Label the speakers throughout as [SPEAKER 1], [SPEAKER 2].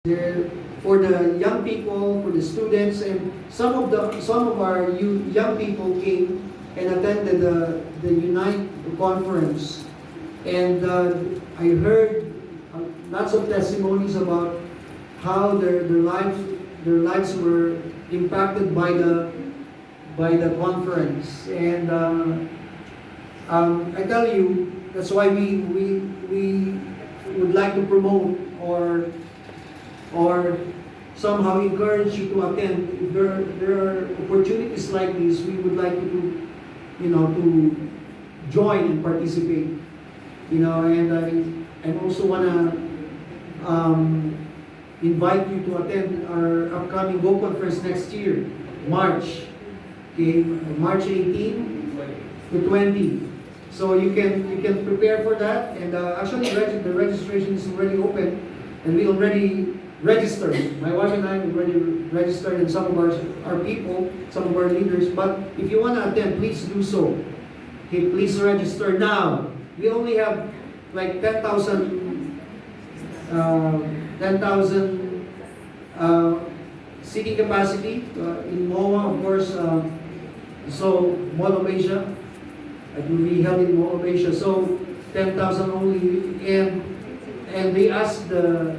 [SPEAKER 1] There, for the young people, for the students, and some of our young people came and attended the Unite conference, and I heard lots of testimonies about how their lives were impacted by the conference, and I tell you, that's why we would like to promote or somehow encourage you to attend. If there are opportunities like this, we would like you to join and participate. And I also wanna invite you to attend our upcoming Go Conference next year, March. Okay, March 18 to 20. So you can prepare for that, and actually the registration is already open, and we already registered. My wife and I already registered, and some of our people, some of our leaders. But if you want to attend, please do so. Okay, please register now. We only have like 10,000 seating capacity in MOA, of course. So Mall of Asia, it will be held in Mall of Asia. So 10,000 only, and they asked the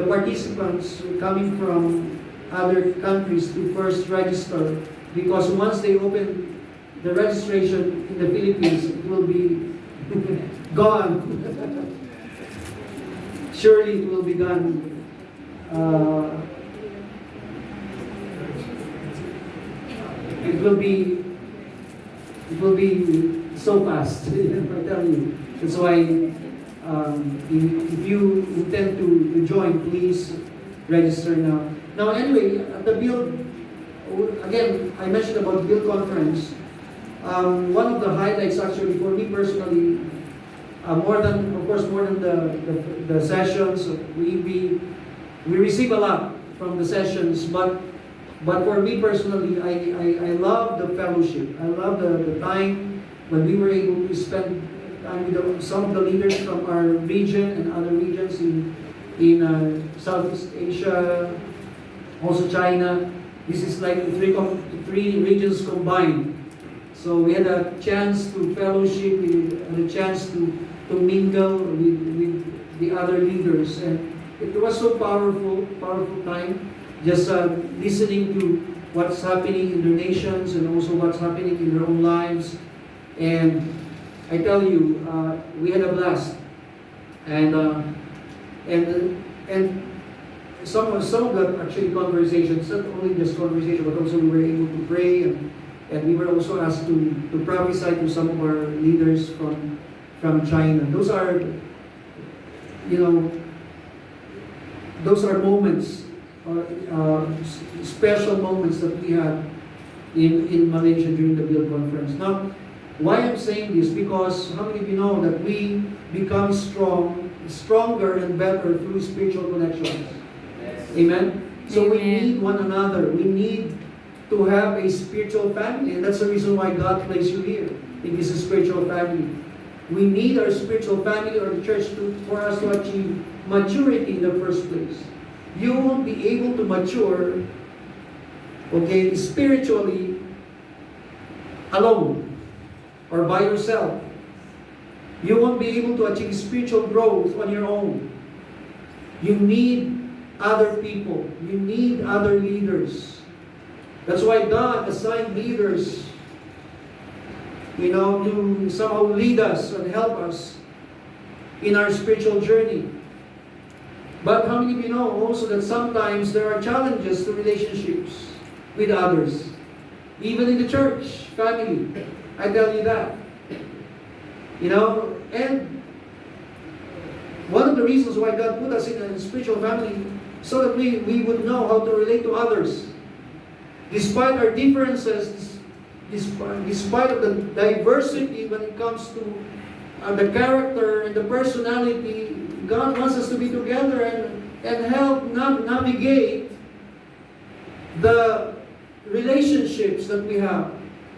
[SPEAKER 1] participants coming from other countries to first register, because once they open the registration in the Philippines, it will be gone. Surely it will be gone. It will be so fast. I tell you. That's why. If you intend to join, please register now. Now, anyway, at the Build, again, I mentioned about Build Conference. One of the highlights, actually, for me personally, more than the sessions, we receive a lot from the sessions, but for me personally, I love the fellowship. I love the time when we were able to spend with some of the leaders from our region and other regions in Southeast Asia, also China. This is like three regions combined. So we had a chance to fellowship, we had a chance to mingle with the other leaders, and it was so powerful time, just listening to what's happening in their nations and also what's happening in their own lives. And I tell you, we had a blast, and some of the actually conversations, not only just conversation, but also we were able to pray, and we were also asked to prophesy to some of our leaders from China. Those are, those are moments, special moments that we had in Malaysia during the Build Conference. Now, why I'm saying this? Because how many of you know that we become stronger and better through spiritual connections? Yes. Amen? So we need one another. We need to have a spiritual family, and that's the reason why God placed you here. It is a spiritual family. We need our spiritual family or the church for us to achieve maturity in the first place. You won't be able to mature, okay, spiritually alone or by yourself. You won't be able to achieve spiritual growth on your own. You need other people. You need other leaders. That's why God assigned leaders, to somehow lead us and help us in our spiritual journey. But how many of you know also that sometimes there are challenges to relationships with others, even in the church family? I tell you that. And one of the reasons why God put us in a spiritual family, so that we would know how to relate to others. Despite our differences, despite of the diversity when it comes to the character and the personality, God wants us to be together and help navigate the relationships that we have.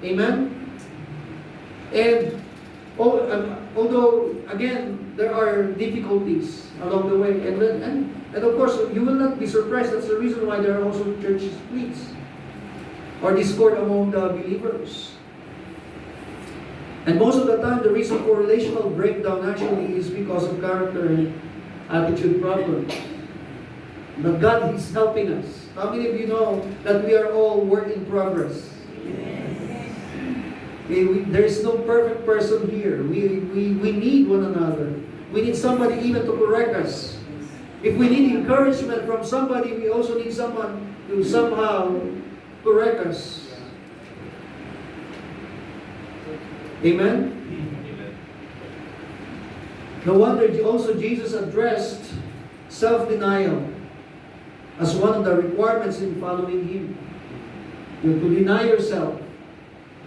[SPEAKER 1] Amen? And although, again, there are difficulties along the way. And of course, you will not be surprised. That's the reason why there are also church splits or discord among the believers. And most of the time, the reason for relational breakdown actually is because of character and attitude problems. But God is helping us. How many of you know that we are all work in progress? There is no perfect person here. We need one another. We need somebody even to correct us. If we need encouragement from somebody, we also need someone to somehow correct us. Amen? No wonder also Jesus addressed self-denial as one of the requirements in following Him. You have to deny yourself.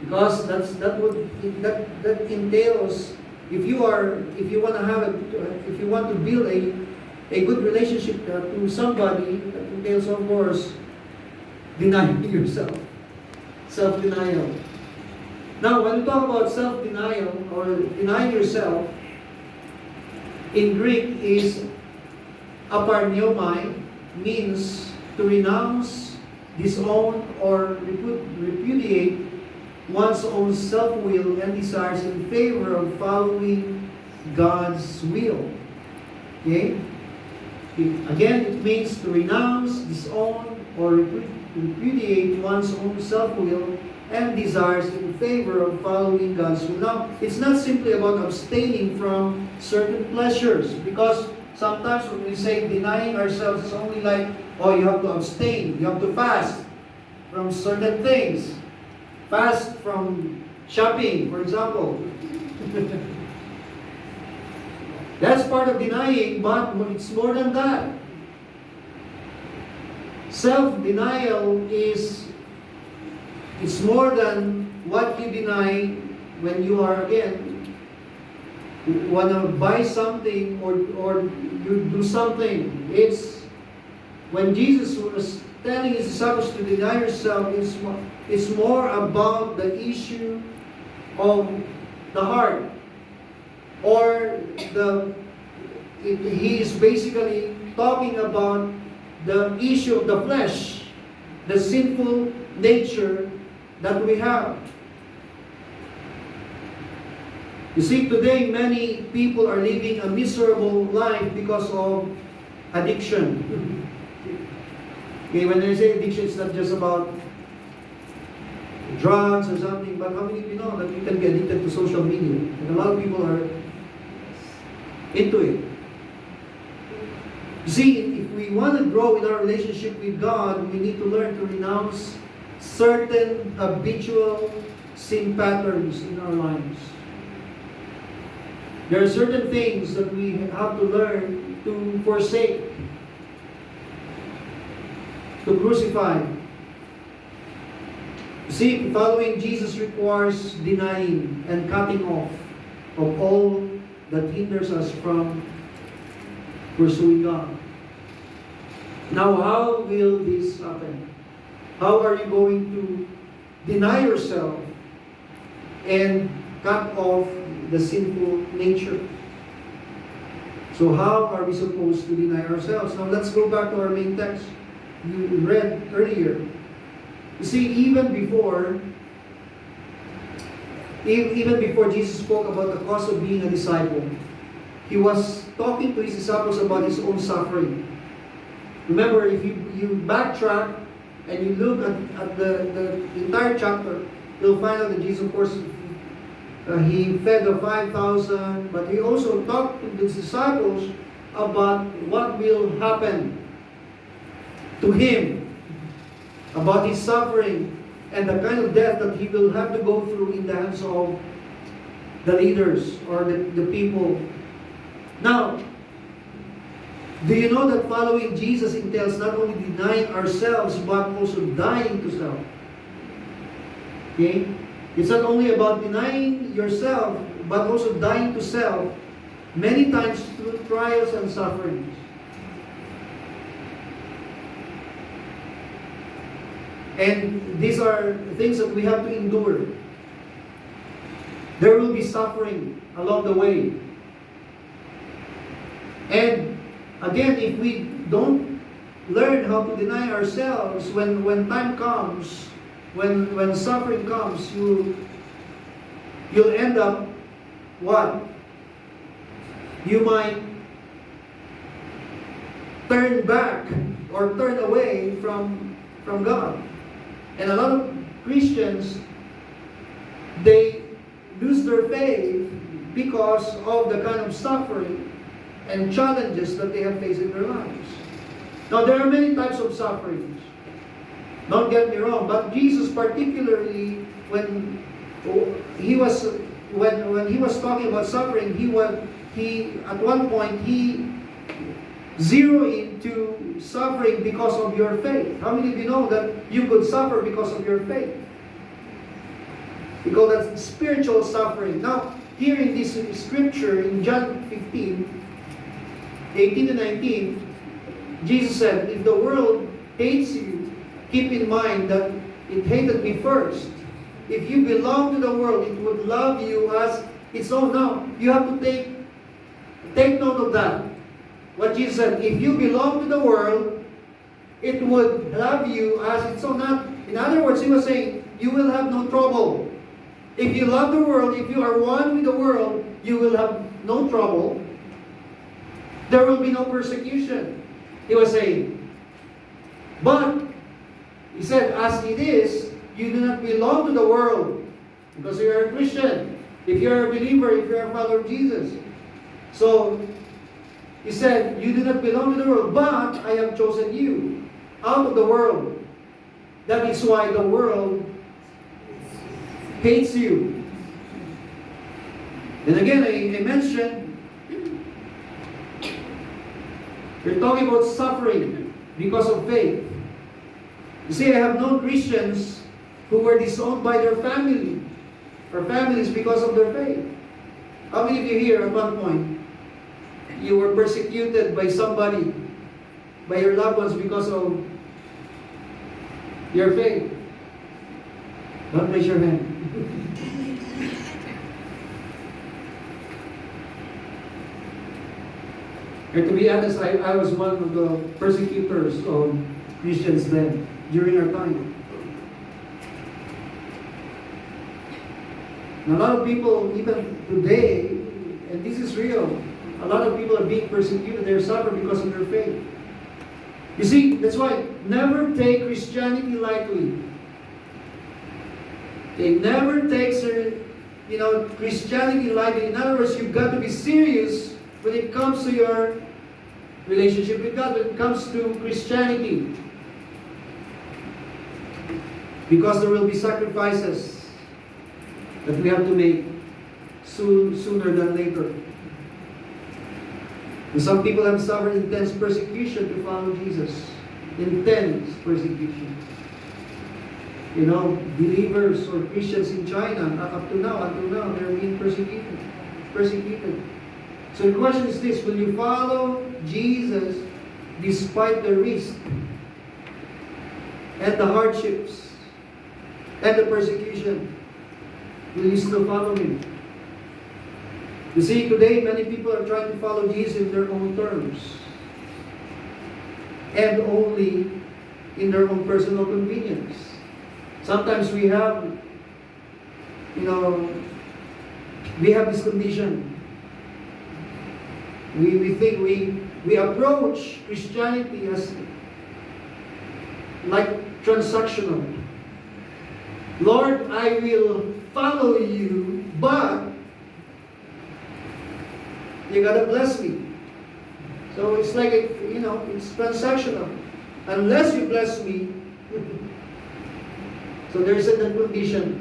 [SPEAKER 1] Because that entails, if you want to build a good relationship to somebody, that entails, of course, denying yourself. Self-denial. Now, when we talk about self-denial or denying yourself, in Greek is aparniomai, means to renounce, disown, or repudiate one's own self-will and desires in favor of following God's will. Okay? Again, it means to renounce, disown, or repudiate one's own self-will and desires in favor of following God's will. Now, it's not simply about abstaining from certain pleasures, because sometimes when we say denying ourselves, it's only like, oh, you have to abstain, you have to fast from certain things. Fast from shopping, for example. That's part of denying, but it's more than that. Self-denial is more than what you deny when you are, again, want to buy something or you do something. It's when Jesus was telling His disciples to deny yourself, it's more about the issue of the heart. Or He is basically talking about the issue of the flesh, the sinful nature that we have. You see, today many people are living a miserable life because of addiction. Okay, when I say addiction, it's not just about drugs or something, but how many of you know that you can get addicted to social media? And a lot of people are into it. You see, if we want to grow in our relationship with God, we need to learn to renounce certain habitual sin patterns in our lives. There are certain things that we have to learn to forsake, to crucify. See, following Jesus requires denying and cutting off of all that hinders us from pursuing God. Now, how will this happen? How are you going to deny yourself and cut off the sinful nature? So how are we supposed to deny ourselves? Now, let's go back to our main text you read earlier. You see, even before Jesus spoke about the cost of being a disciple, He was talking to His disciples about His own suffering. Remember, if you backtrack and you look at the entire chapter, you'll find out that Jesus, of course, He fed the 5,000, but He also talked to His disciples about what will happen to Him, about His suffering, and the kind of death that He will have to go through in the hands of the leaders or the people. Now, do you know that following Jesus entails not only denying ourselves, but also dying to self? Okay? It's not only about denying yourself, but also dying to self, many times through trials and sufferings. And these are things that we have to endure. There will be suffering along the way. And again, if we don't learn how to deny ourselves, when time comes, when suffering comes, you'll end up what? You might turn back or turn away from God. And a lot of Christians, they lose their faith because of the kind of suffering and challenges that they have faced in their lives. Now, there are many types of sufferings. Don't get me wrong, but Jesus particularly, when he was talking about suffering, he at one point he zeroed into suffering because of your faith. How many of you know that you could suffer because of your faith? Because that's spiritual suffering. Now, here in this scripture in John 15, 18 to 19, Jesus said, if the world hates you, keep in mind that it hated me first. If you belong to the world, it would love you as its own. Now, you have to take note of that. What Jesus said, if you belong to the world, it would love you as its own. In other words, he was saying, you will have no trouble. If you love the world, if you are one with the world, you will have no trouble. There will be no persecution. He was saying. But, he said, as it is, you do not belong to the world because you are a Christian. If you are a believer, if you are a follower of Jesus. So, he said, you do not belong to the world, but I have chosen you out of the world. That is why the world hates you. And again, I mentioned, we're talking about suffering because of faith. You see, I have known Christians who were disowned by their family or families because of their faith. How many of you here at one point, you were persecuted by somebody, by your loved ones because of your faith? Don't raise your hand. And to be honest, I was one of the persecutors of Christians then, during our time. And a lot of people, even today, and this is real, a lot of people are being persecuted, they're suffering because of their faith. You see, that's why, never take Christianity lightly. They never take Christianity lightly. In other words, you've got to be serious when it comes to your relationship with God, when it comes to Christianity. Because there will be sacrifices that we have to make sooner than later. And some people have suffered intense persecution to follow Jesus. Intense persecution. You know, believers or Christians in China, until now, they're being persecuted. So the question is this, will you follow Jesus despite the risk and the hardships and the persecution? Will you still follow Him? You see, today many people are trying to follow Jesus in their own terms and only in their own personal convenience. Sometimes we have this condition. We think we approach Christianity as like transactional. Lord, I will follow you, but you gotta bless me. So it's like, it's transactional. Unless you bless me, so there's a condition.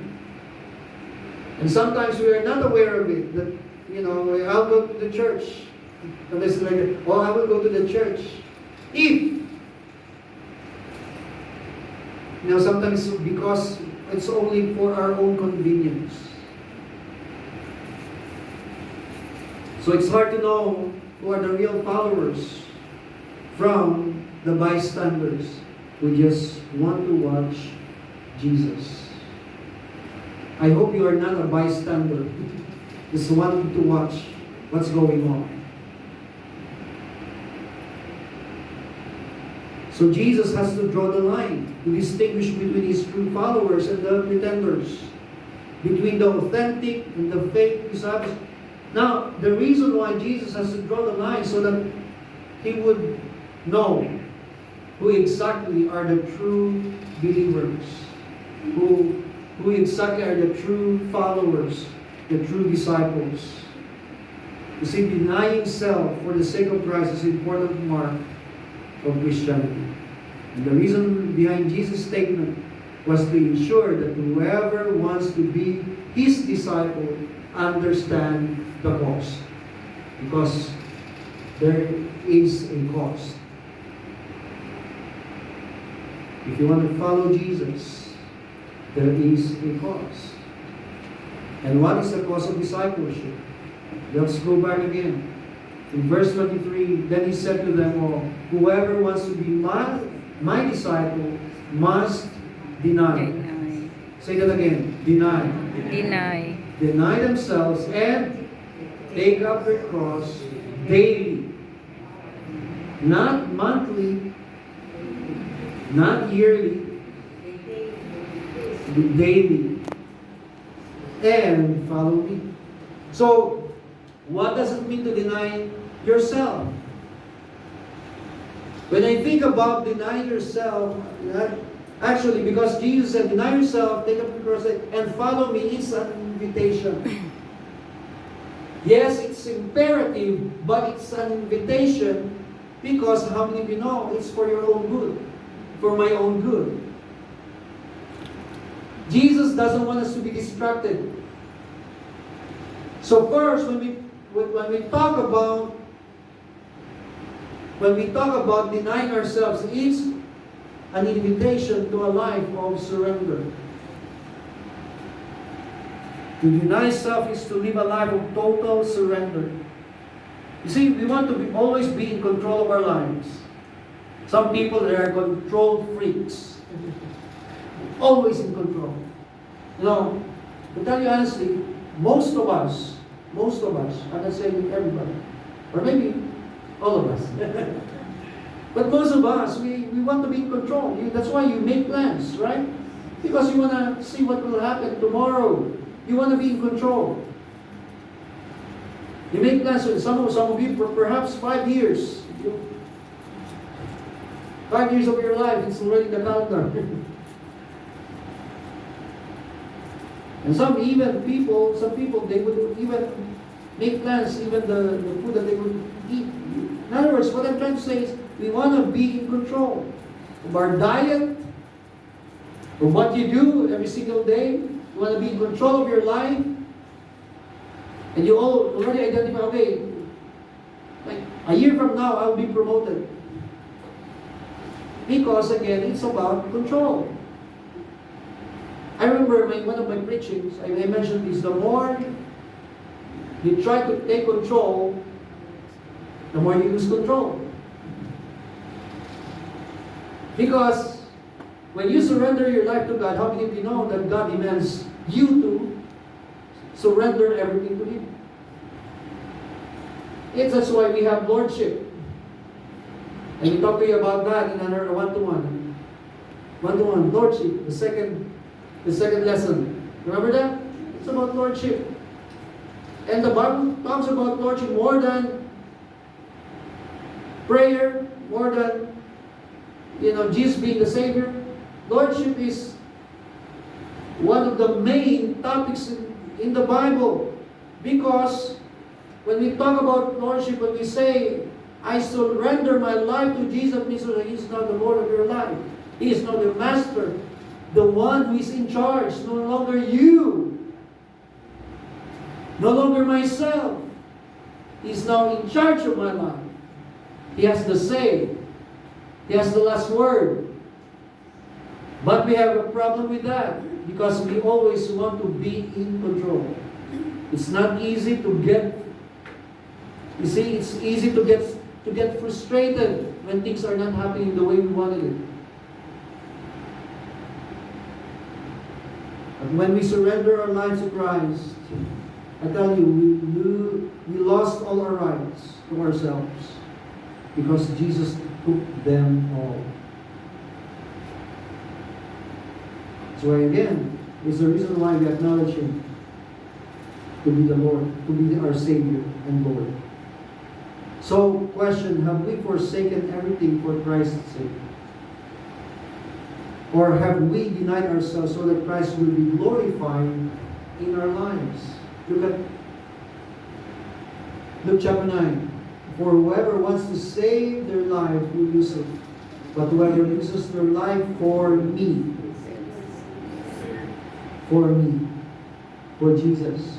[SPEAKER 1] And sometimes we are not aware of it. That, I'll go to the church. And it's like, I will go to the church. If, sometimes because it's only for our own convenience. So it's hard to know who are the real followers from the bystanders who just want to watch Jesus. I hope you are not a bystander, just wanting to watch what's going on. So Jesus has to draw the line to distinguish between His true followers and the pretenders, between the authentic and the fake disciples. Now, the reason why Jesus has to draw the line so that He would know who exactly are the true believers, who exactly are the true followers, the true disciples. You see, denying self for the sake of Christ is an important mark of Christianity. And the reason behind Jesus' statement was to ensure that whoever wants to be His disciple understand the cost. Because there is a cost. If you want to follow Jesus, there is a cost. And what is the cost of discipleship? Let's go back again. In verse 23, then He said to them all, whoever wants to be my disciple must deny. Say that again. Deny.
[SPEAKER 2] Deny.
[SPEAKER 1] Deny themselves and take up their cross daily. Not monthly, not yearly, daily. And follow me. So, what does it mean to deny yourself? When I think about denying yourself, actually, because Jesus said, deny yourself, take up your cross, and follow me, it's an invitation. Yes, it's imperative, but it's an invitation because how many of you know it's for your own good, for my own good. Jesus doesn't want us to be distracted. So first, when we talk about denying ourselves, it's an invitation to a life of surrender. To deny self is to live a life of total surrender. You see, we want to always be in control of our lives. Some people, they are control freaks. Always in control. You know, to tell you honestly, most of us, I'm not saying everybody, or maybe all of us. But most of us, we want to be in control. That's why you make plans, right? Because you want to see what will happen tomorrow. You want to be in control. You make plans with some of you for perhaps 5 years. 5 years of your life, it's already the countdown. And some people, they would even make plans, even the food that they would eat. In other words, what I'm trying to say is, we want to be in control of our diet, of what you do every single day. You want to be in control of your life. And you all already identify, okay, like a year from now, I'll be promoted. Because again, it's about control. I remember one of my preachings, I mentioned this, the more you try to take control, the more you lose control. Because when you surrender your life to God, how many of you know that God demands you to surrender everything to Him? That's why we have Lordship. And we talk to you about that in another one-to-one. One-to-one, Lordship, the second lesson. Remember that? It's about Lordship. And the Bible talks about Lordship more than prayer, more than Jesus being the Savior. Lordship is one of the main topics in the Bible. Because when we talk about Lordship, when we say, I surrender my life to Jesus, means that He is not the Lord of your life. He is not the Master, the one who is in charge. No longer you. No longer myself. He is now in charge of my life. He has the say. He has the last word. But we have a problem with that because we always want to be in control. It's not easy to get, you see, it's easy to get frustrated when things are not happening the way we wanted it. But when we surrender our lives to Christ, I tell you, we lost all our rights to ourselves because Jesus took them all. So again, is the reason why we acknowledge Him to be the Lord, to be our Savior and Lord. So, question, have we forsaken everything for Christ's sake? Or have we denied ourselves so that Christ will be glorified in our lives? Look at Luke chapter 9. For whoever wants to save their life will lose it. But whoever loses their life for me, for Jesus,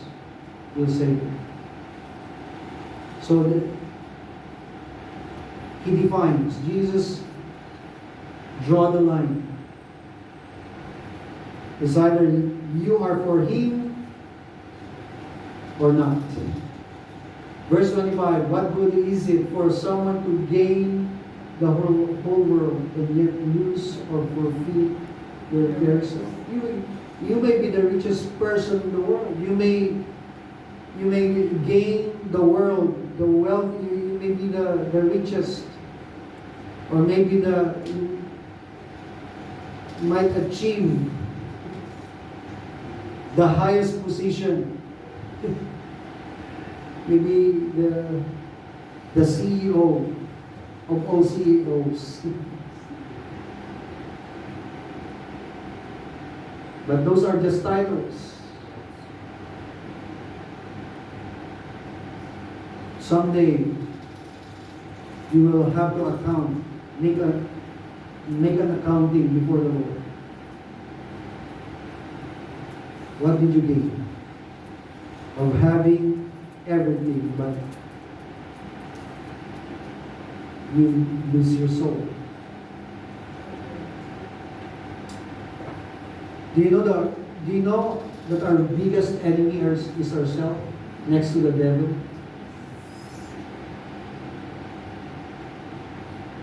[SPEAKER 1] will save it. So He defines, Jesus draw the line. It's either you are for Him or not. Verse 25, what good is it for someone to gain the whole world and yet lose or forfeit their very soul? You may be the richest person in the world. You may gain the world, the wealth. You may be the richest, or maybe you might achieve the highest position. Maybe the CEO of all CEOs. But those are just titles. Someday, you will have to make an accounting before the Lord. What did you gain? Of having everything, but you lose your soul. Do you know that our biggest enemy is ourselves, next to the devil?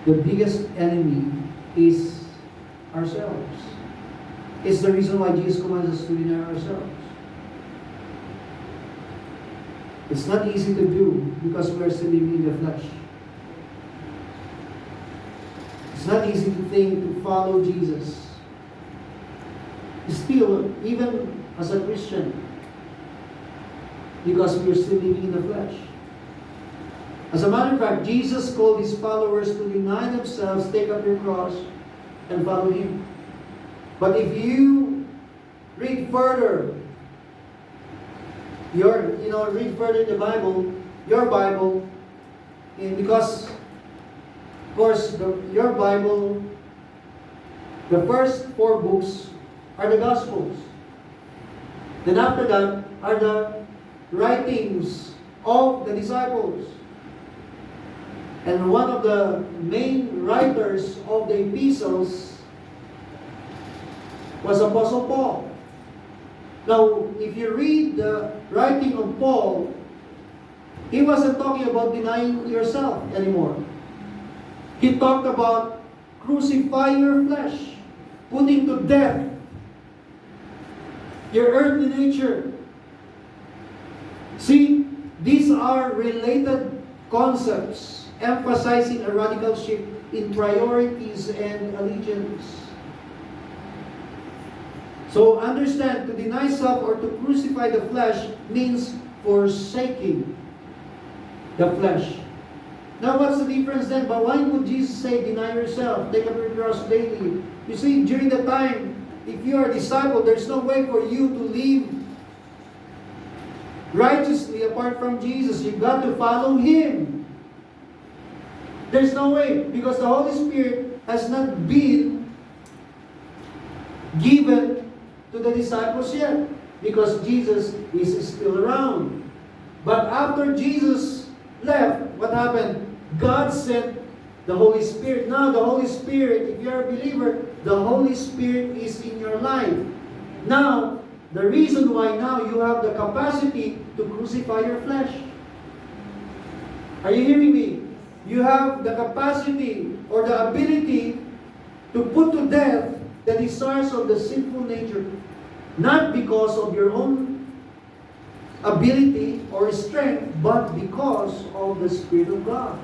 [SPEAKER 1] The biggest enemy is ourselves. It's the reason why Jesus commands us to deny ourselves. It's not easy to do because we are still living in the flesh. It's not easy to think to follow Jesus. Still, even as a Christian, because we are still living in the flesh. As a matter of fact, Jesus called His followers to deny themselves, take up your cross, and follow Him. But if you read further, read further in the Bible, your Bible, because, of course, your Bible, the first 4 books are the Gospels. Then after that are the writings of the disciples. And one of the main writers of the epistles was Apostle Paul. Now, if you read the writing of Paul, he wasn't talking about denying yourself anymore. He talked about crucifying your flesh, putting to death your earthly nature. See, these are related concepts, emphasizing a radical shift in priorities and allegiance. So understand, to deny self or to crucify the flesh means forsaking the flesh. Now what's the difference then? But why would Jesus say, deny yourself, take up your cross daily? You see, during the time, if you are a disciple, there's no way for you to live righteously apart from Jesus. You've got to follow Him. There's no way, because the Holy Spirit has not been given to the disciples yet, because Jesus is still around. But after Jesus left, what happened? God sent the Holy Spirit. Now the Holy Spirit, if you're a believer, the Holy Spirit is in your life. Now, the reason why now you have the capacity to crucify your flesh. Are you hearing me? You have the capacity or the ability to put to death the desires of the sinful nature, not because of your own ability or strength, but because of the Spirit of God.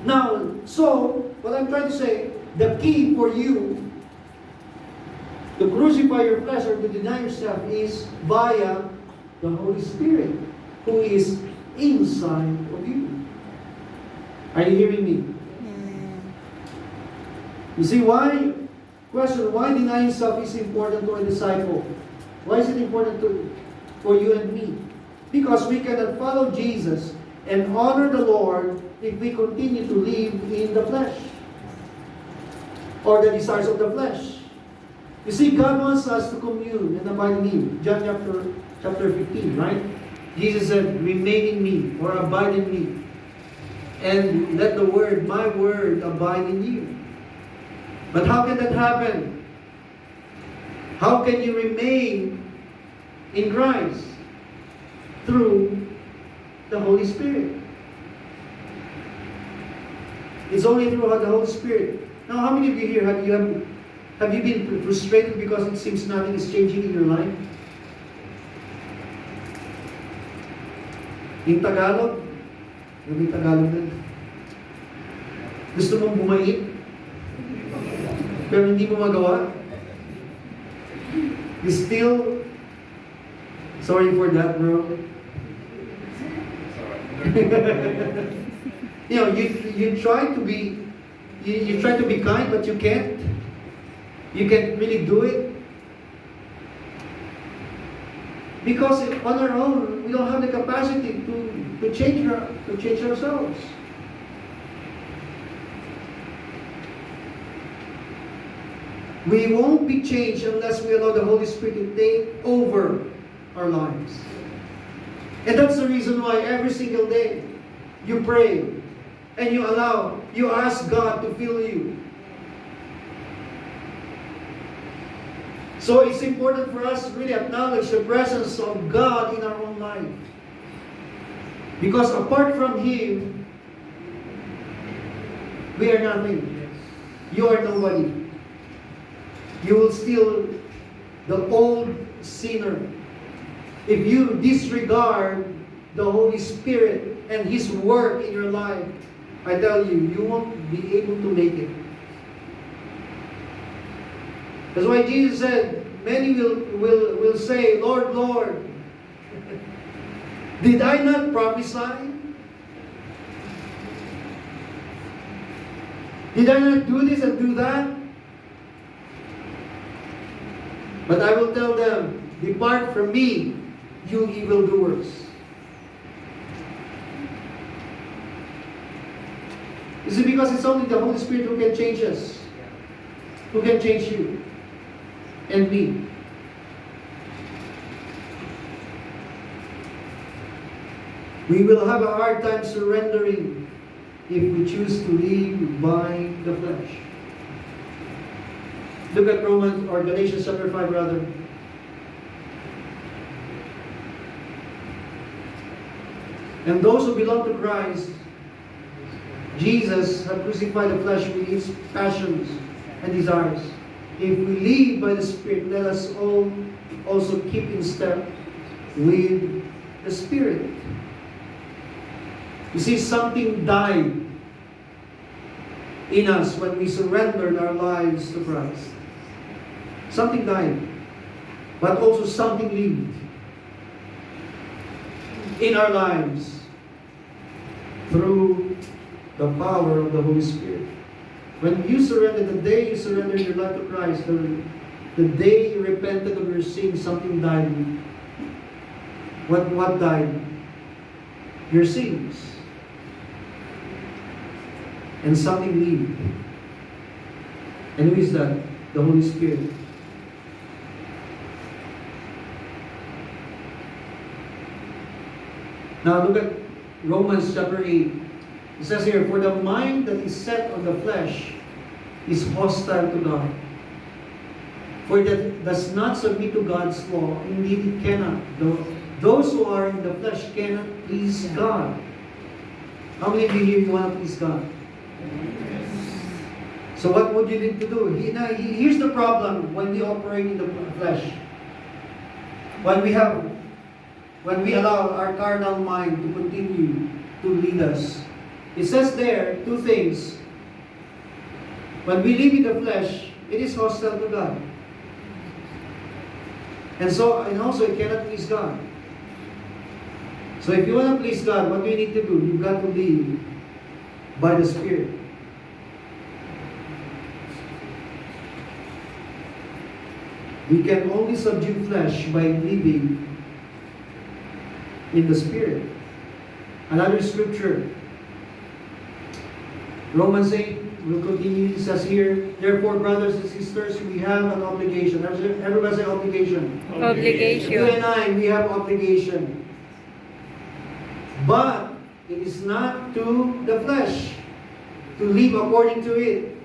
[SPEAKER 1] Now, so, what I'm trying to say, the key for you To crucify your flesh or to deny yourself is via the Holy Spirit who is inside of you. Are you hearing me?
[SPEAKER 2] Amen.
[SPEAKER 1] You see why? Question, why denying self is important to a disciple? Why is it important for you and me? Because we cannot follow Jesus and honor the Lord if we continue to live in the flesh or the desires of the flesh. You see, God wants us to commune and abide in Him. John chapter 15, right? Jesus said, remain in me or abide in me. And let the word, my word, abide in you. But how can that happen? How can you remain in Christ? Through the Holy Spirit. It's only through the Holy Spirit. Now, how many of you here have you been frustrated because it seems nothing is changing in your life? In Tagalog, may Tagalog din. Gusto mong bumait, pero hindi mo magawa? You still, sorry for that, bro. You try to be, you try to be kind, but you can't. You can't really do it. Because on our own, we don't have the capacity to change ourselves. We won't be changed unless we allow the Holy Spirit to take over our lives. And that's the reason why every single day you pray and you ask God to fill you. So it's important for us to really acknowledge the presence of God in our own life. Because apart from Him, we are nothing. You are nobody. You will still the old sinner. If you disregard the Holy Spirit and His work in your life, I tell you, you won't be able to make it. That's why Jesus said, many will say, Lord, Lord, did I not prophesy? Did I not do this and do that? But I will tell them, depart from me, you evildoers. Is it because it's only the Holy Spirit who can change us? Who can change you and me? We will have a hard time surrendering if we choose to live by the flesh. Look at Galatians chapter 5 rather. And those who belong to Christ, Jesus have crucified the flesh with its passions and desires. If we live by the Spirit, let us all also keep in step with the Spirit. You see, something died in us when we surrendered our lives to Christ. Something died, but also something lived in our lives through the power of the Holy Spirit. When you surrender, the day you surrender your life to Christ, the day you repented of your sins, something died. What died? Your sins. And something lived. And who is that? The Holy Spirit. Now look at Romans chapter 8. It says here, for the mind that is set on the flesh is hostile to God. For it does not submit to God's law. Indeed, it cannot. Those who are in the flesh cannot please God. How many of you here you want to please God? So what would you need to do? Here's the problem when we operate in the flesh. When we allow our carnal mind to continue to lead us. It says there, two things. When we live in the flesh, it is hostile to God. And also it cannot please God. So if you want to please God, what do you need to do? You've got to live by the Spirit. We can only subdue flesh by living in the Spirit. Another scripture, Romans 8, we'll continue. It says here, therefore, brothers and sisters, we have an obligation. Everybody say obligation.
[SPEAKER 2] Obligation.
[SPEAKER 1] You and I, we have obligation. But it is not to the flesh to live according to it.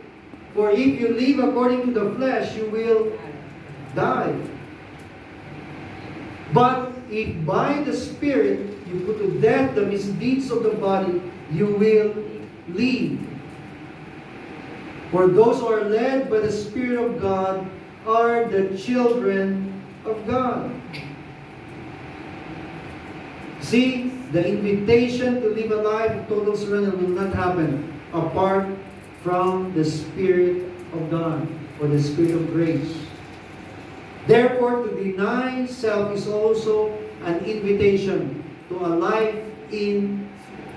[SPEAKER 1] For if you live according to the flesh, you will die. But if by the Spirit you put to death the misdeeds of the body, you will live. For those who are led by the Spirit of God are the children of God. See, the invitation to live a life of total surrender will not happen apart from the Spirit of God or the Spirit of grace. Therefore, to deny self is also an invitation to a life in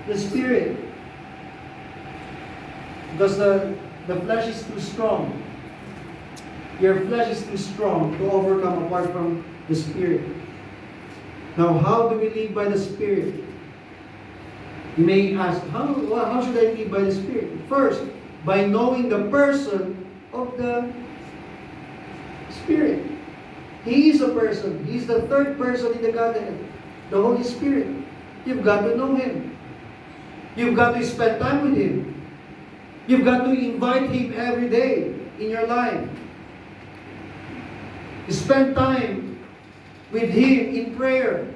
[SPEAKER 1] the Spirit. Because the flesh is too strong. Your flesh is too strong to overcome apart from the Spirit. Now, how do we live by the Spirit? You may ask, how should I live by the Spirit? First, by knowing the person of the Spirit. He is a person. He is the third person in the Godhead, the Holy Spirit. You've got to know Him. You've got to spend time with Him. You've got to invite Him every day in your life. Spend time with Him in prayer.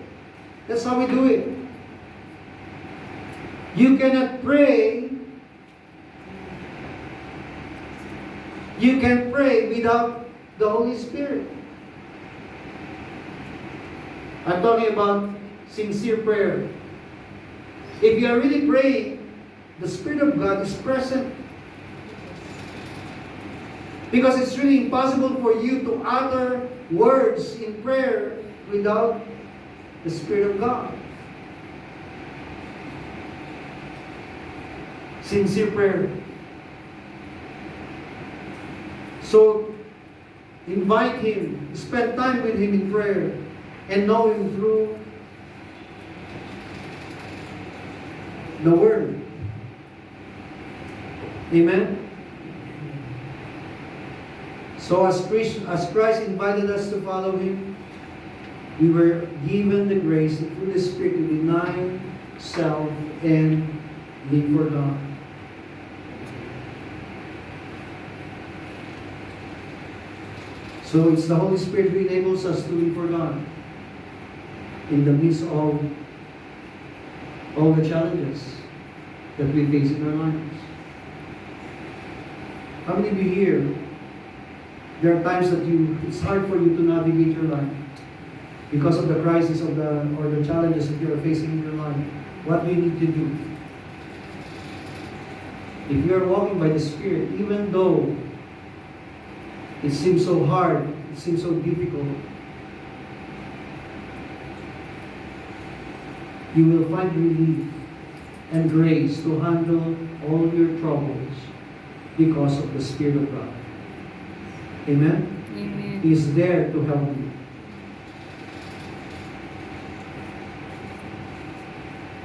[SPEAKER 1] That's how we do it. You cannot pray. You can pray without the Holy Spirit. I'm talking about sincere prayer. If you are really praying, the Spirit of God is present. Because it's really impossible for you to utter words in prayer without the Spirit of God. Sincere prayer. So, invite Him, spend time with Him in prayer, and know Him through the Word. Amen? So as Christ invited us to follow Him, we were given the grace through the Spirit to deny self and live for God. So it's the Holy Spirit who enables us to live for God in the midst of all the challenges that we face in our lives. How many of you here, there are times that it's hard for you to navigate your life because of the crisis or the challenges that you are facing in your life? What do you need to do? If you are walking by the Spirit, even though it seems so hard, it seems so difficult, you will find relief and grace to handle all your troubles because of the Spirit of God. Amen?
[SPEAKER 2] Amen.
[SPEAKER 1] He is there to help you.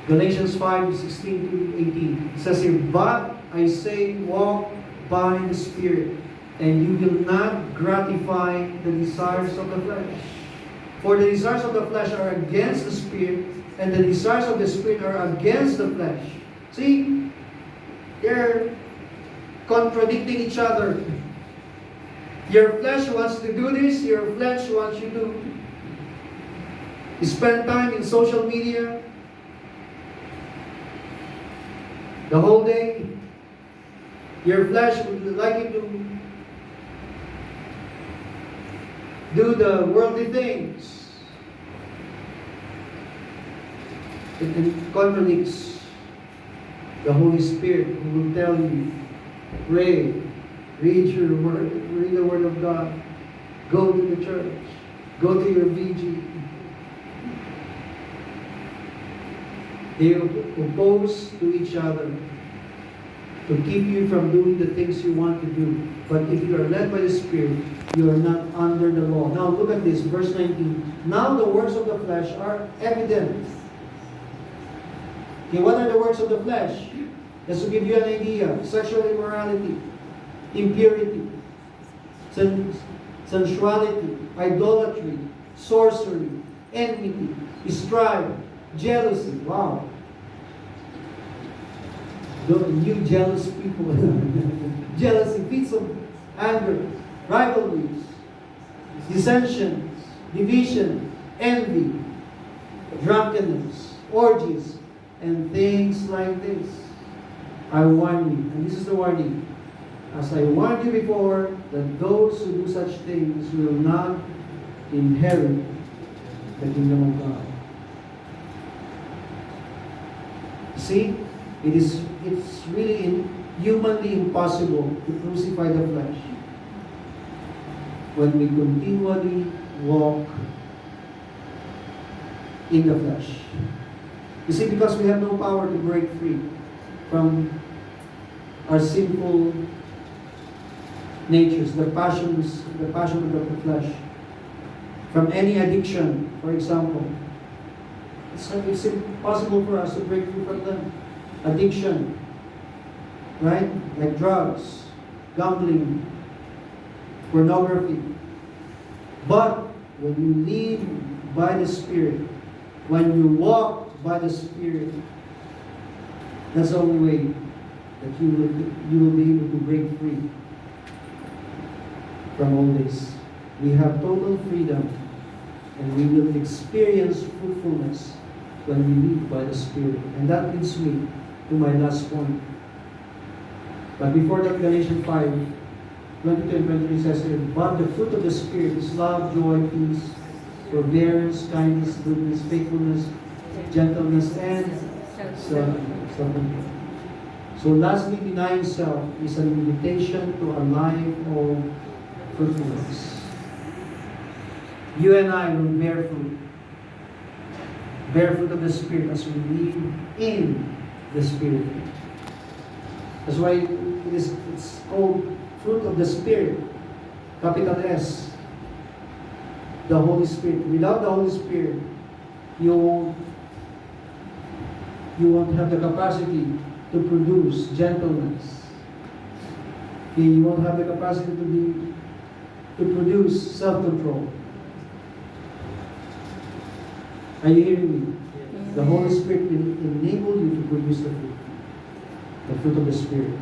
[SPEAKER 1] Galatians 5:16 to 18. It says here, but I say, walk by the Spirit, and you will not gratify the desires of the flesh. For the desires of the flesh are against the Spirit, and the desires of the Spirit are against the flesh. See? They're contradicting each other. Your flesh wants to do this, your flesh wants you to spend time in social media the whole day. Your flesh would like you to do the worldly things. It contradicts the Holy Spirit, who will tell you, pray, read your word, read the Word of God, go to the church, Go to your VG. They oppose to each other to keep you from doing the things you want to do. But if you are led by the Spirit, you are not under the law. Now look at this, verse 19. Now the works of the flesh are evident. Okay, what are the works of the flesh? Just to give you an idea: sexual immorality, impurity, sensuality, idolatry, sorcery, enmity, strife, jealousy. Wow. You jealous people. Jealousy, fits of anger, rivalries, dissensions, division, envy, drunkenness, orgies, and things like this. I warn you, and this is the warning. As I warned you before, that those who do such things will not inherit the kingdom of God. See, it's really humanly impossible to crucify the flesh when we continually walk in the flesh. You see, because we have no power to break free from our sinful natures, the passion of the flesh, from any addiction, for example. It's impossible for us to break free from them. Addiction, right? Like drugs, gambling, pornography. But when you live by the Spirit, when you walk by the Spirit, that's the only way that you will be able to break free from all this. We have total freedom, and we will experience fruitfulness when we live by the Spirit. And that leads me to my last point. But before that, Galatians 5, 22 and 23 says here, but the fruit of the Spirit is love, joy, peace, forbearance, kindness, goodness, faithfulness, gentleness, and self-control. So lastly, denying self is an invitation to a life of fruitfulness. You and I will bear fruit. Bear fruit of the Spirit as we live in the Spirit. That's why it's called fruit of the Spirit. Capital S. The Holy Spirit. Without the Holy Spirit, you won't have the capacity to produce gentleness. Okay, you won't have the capacity to produce self-control. Are you hearing me? Yes. The Holy Spirit will enable you to produce the fruit of the Spirit.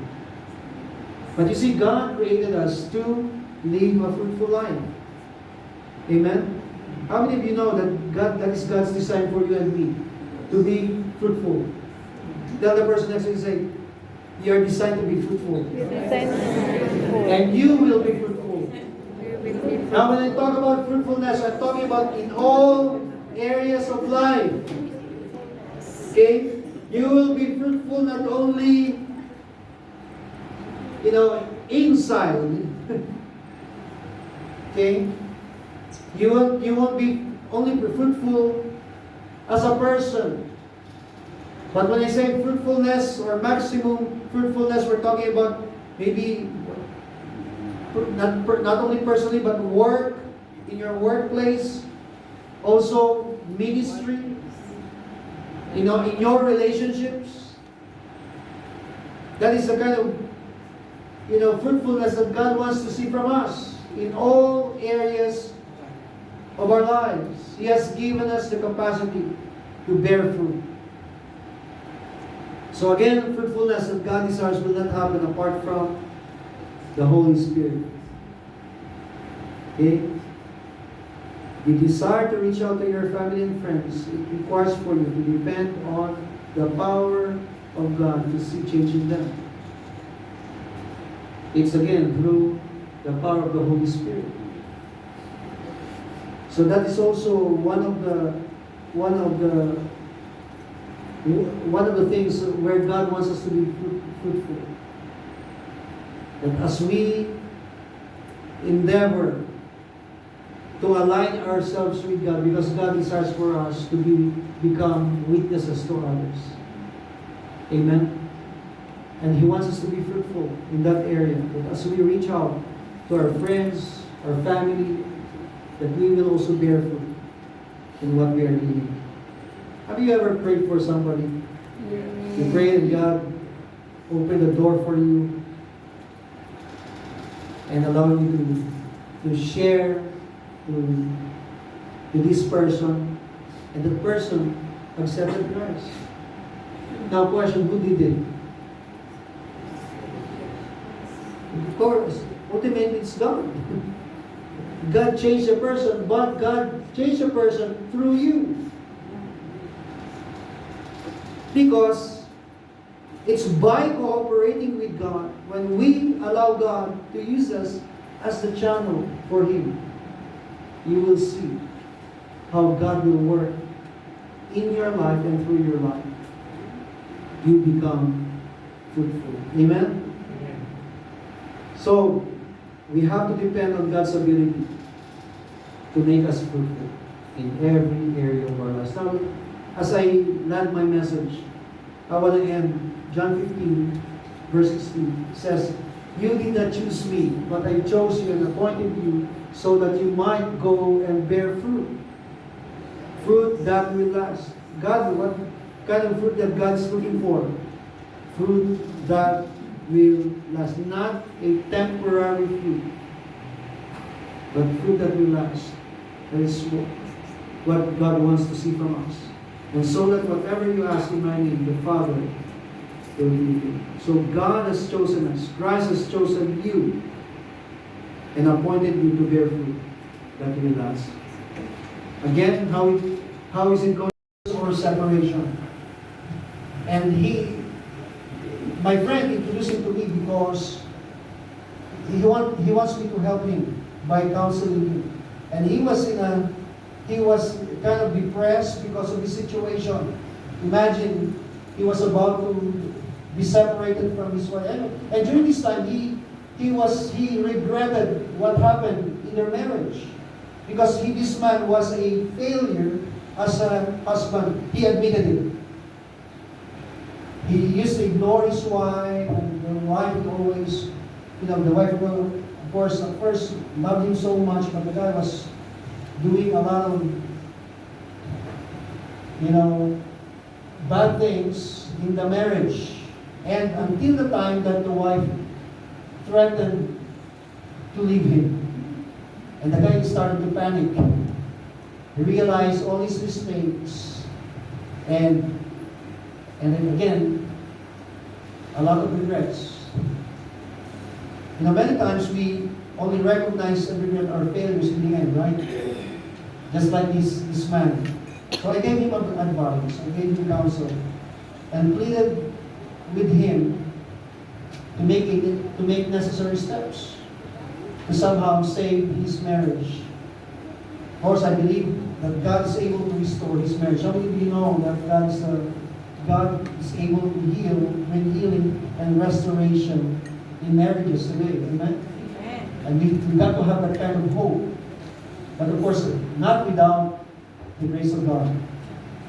[SPEAKER 1] But you see, God created us to live a fruitful life. Amen? How many of you know that is God's design for you and me? To be fruitful. Tell the person next to you, say, you are designed to be fruitful. And you will be fruitful. Now when I talk about fruitfulness, I'm talking about in all areas of life. Okay? You will be fruitful not only, inside. Okay? You won't be only fruitful as a person. But when I say fruitfulness or maximum fruitfulness, we're talking about maybe not only personally, but work, in your workplace, also ministry, in your relationships. That is the kind of fruitfulness that God wants to see from us in all areas of our lives. He has given us the capacity to bear fruit. So again, fruitfulness that God desires will not happen apart from the Holy Spirit. Okay? The desire to reach out to your family and friends, it requires for you to depend on the power of God to see change in them. It's again through the power of the Holy Spirit. So that is also one of the things where God wants us to be fruitful. That as we endeavor to align ourselves with God, because God desires for us to become witnesses to others. Amen? And He wants us to be fruitful in that area. That as we reach out to our friends, our family, that we will also bear fruit in what we are doing. Have you ever prayed for somebody? You pray and God open the door for you and allow you to share to this person, and that person accepted Christ. Now question, who did it? Of course, ultimately it's God. God changed a person, but God changed a person through you. Because it's by cooperating with God, when we allow God to use us as the channel for Him, you will see how God will work in your life and through your life. You become fruitful. Amen? So, we have to depend on God's ability to make us fruitful in every area of our lives. Now, as I land my message, I want to end John 15, verse 16. It says, "You did not choose me, but I chose you and appointed you so that you might go and bear fruit. Fruit that will last." God, what kind of fruit that God is looking for? Fruit that will last. Not a temporary fruit, but fruit that will last. That is what God wants to see from us. And so that whatever you ask in my name, the Father will give you. So God has chosen us. Christ has chosen you and appointed you to bear fruit that will last. Again, how is it going for separation? And my friend introduced him to me because he wants me to help him by counseling him. And he was kind of depressed because of the situation. Imagine, he was about to be separated from his wife. And during this time, he regretted what happened in their marriage. Because this man was a failure as a husband. He admitted it. He used to ignore his wife, and the wife would always, the wife will, of course, at first loved him so much, but the guy was doing a lot of, bad things in the marriage. And until the time that the wife threatened to leave him. And the guy started to panic. He realized all his mistakes. And then again, a lot of regrets. Many times we only recognize and regret our failures in the end, right? Just like this man. So I gave him advice, I gave him counsel, and pleaded with him to make necessary steps to somehow save his marriage. Of course, I believe that God is able to restore his marriage. How many of you know that God is able to bring healing and restoration in marriages today? Amen? And we've got to have that kind of hope. But of course, not without the grace of God.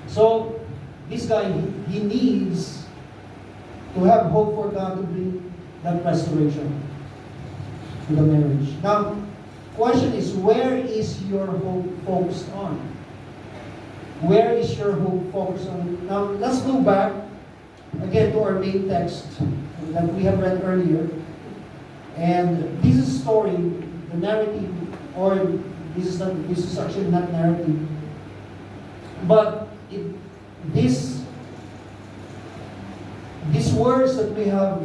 [SPEAKER 1] So, this guy, he needs to have hope for God to bring that restoration to the marriage. Now, question is, where is your hope focused on? Where is your hope focused on? Now, let's go back again to our main text that we have read earlier. And this is a story, the narrative, or this is actually not narrative. But these words that we have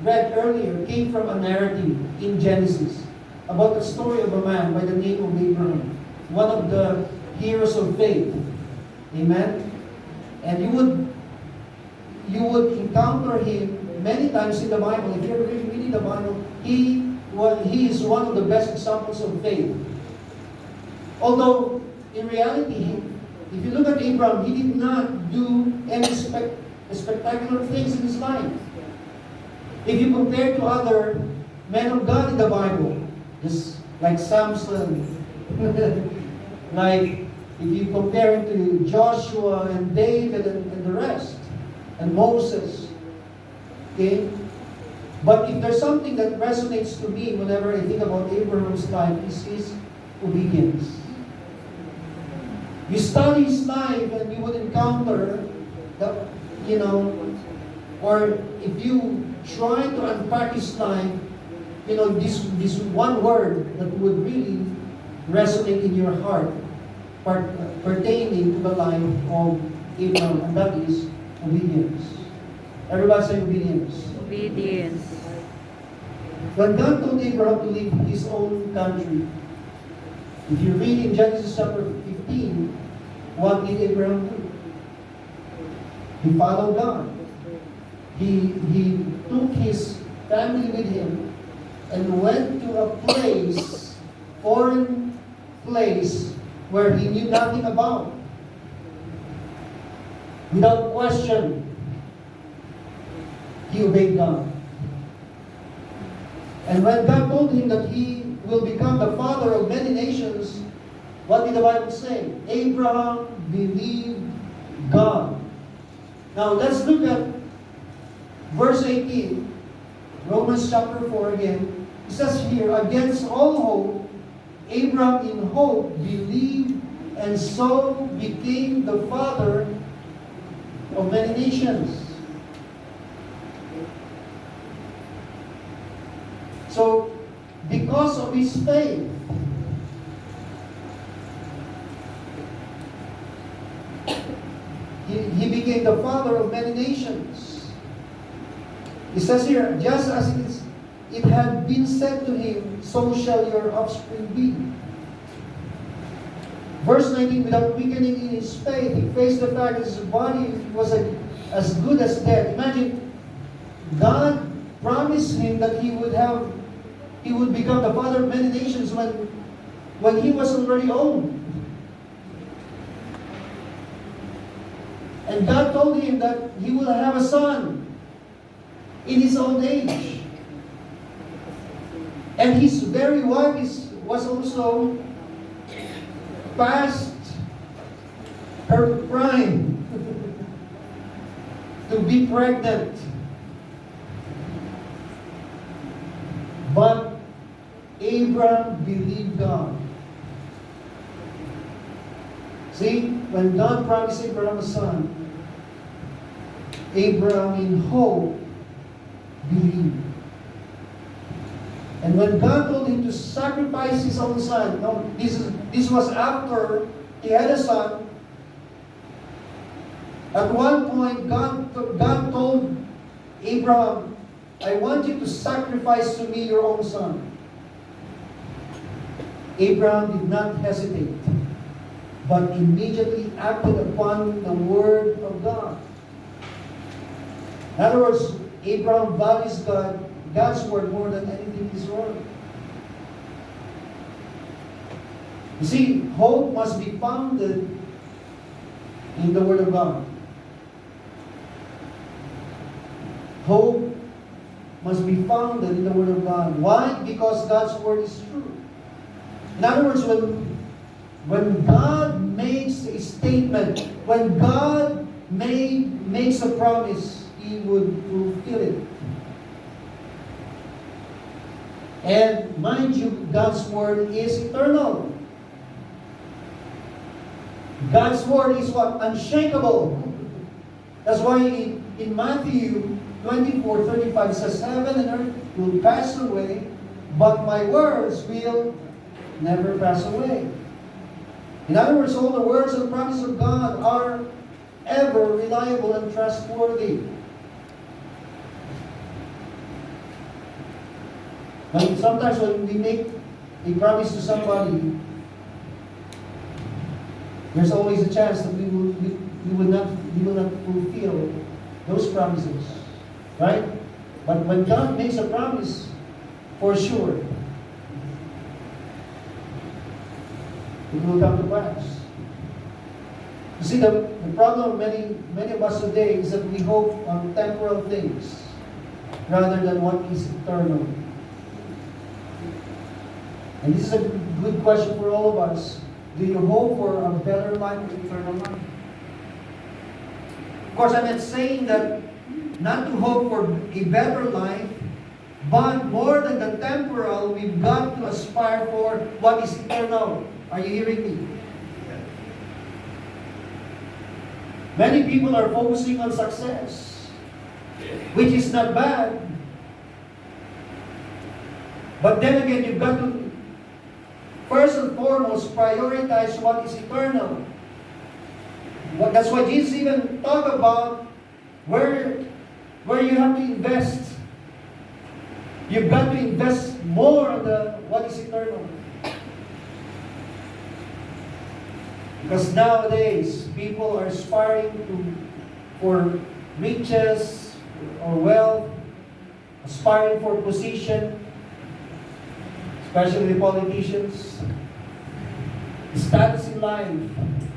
[SPEAKER 1] read earlier came from a narrative in Genesis about the story of a man by the name of Abraham, one of the heroes of faith. Amen? And you would encounter him many times in the Bible. If you're reading the Bible, he is one of the best examples of faith. Although, in reality, if you look at Abraham, he did not do any spectacular things in his life. If you compare to other men of God in the Bible, just like Samson, Like, if you compare him to Joshua and David and the rest, and Moses, okay? But if there's something that resonates to me whenever I think about Abraham's life, is his obedience. You study his life and you would encounter the, or if you try to unpack his life, this one word that would really resonate in your heart pertaining to the life of Abraham, and that is obedience. Everybody say obedience.
[SPEAKER 2] Obedience.
[SPEAKER 1] When God told Abraham to leave his own country, if you read in Genesis chapter 15, what did Abraham do? He followed God. He took his family with him and went to a place, foreign place, where he knew nothing about. Without question, he obeyed God. And when God told him that he will become the father of many nations, what did the Bible say? Abraham believed God. Now let's look at verse 18, Romans chapter 4 again. It says here, against all hope, Abraham in hope believed and so became the father of many nations. So, because of his faith, he became the father of many nations. It says here, just as it had been said to him, so shall your offspring be. Verse 19, without weakening in his faith, he faced the fact that his body was as good as dead. Imagine, God promised him that he would become the father of many nations when he was already old. And God told him that he will have a son in his old age. And his very wife was also past her prime to be pregnant. But Abraham believed God. See, when God promised Abraham a son, Abraham in hope believed. And when God told him to sacrifice his own son, this was after he had a son. At one point, God told Abraham, I want you to sacrifice to me your own son. Abraham did not hesitate, but immediately acted upon the word of God. In other words, Abraham values God's word more than anything in this world. You see, hope must be founded in the word of God. Hope must be founded in the word of God. Why? Because God's word is true. In other words, when God makes a statement, when God makes a promise, He would fulfill it. And mind you, God's word is eternal. God's word is what? Unshakable. That's why in Matthew 24:35 says, heaven and earth will pass away, but my words will never pass away. In other words, all the words and promises of God are ever reliable and trustworthy. But sometimes when we make a promise to somebody, there's always a chance that we will not fulfill those promises. Right? But when God makes a promise, for sure, it will come to pass. You see, the problem of many of us today is that we hope on temporal things rather than what is eternal. And this is a good question for all of us. Do you hope for a better life, eternal life? Of course, I'm not saying that not to hope for a better life, but more than the temporal, we've got to aspire for what is eternal. Are you hearing me? Many people are focusing on success, which is not bad. But then again, you've got to first and foremost prioritize what is eternal. That's why Jesus even talked about where you have to invest. You've got to invest more on what is eternal. Because nowadays, people are aspiring for riches or wealth, aspiring for position, especially the politicians, status in life. And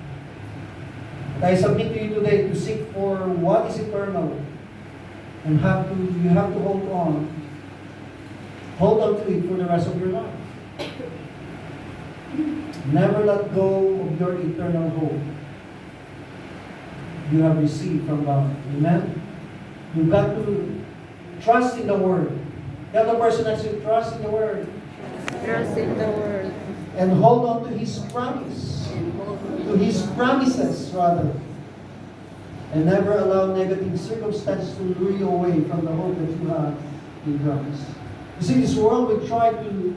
[SPEAKER 1] I submit to you today to seek for what is eternal, and you have to hold on to it for the rest of your life. Never let go of your eternal hope you have received from God. Amen? You've got to trust in the Word. Tell the person next to you, trust in the Word.
[SPEAKER 2] Trust in the Word.
[SPEAKER 1] And hold on to His promise. To His promises, rather. And never allow negative circumstances to lure you away from the hope that you have in Christ. You see, this world will try to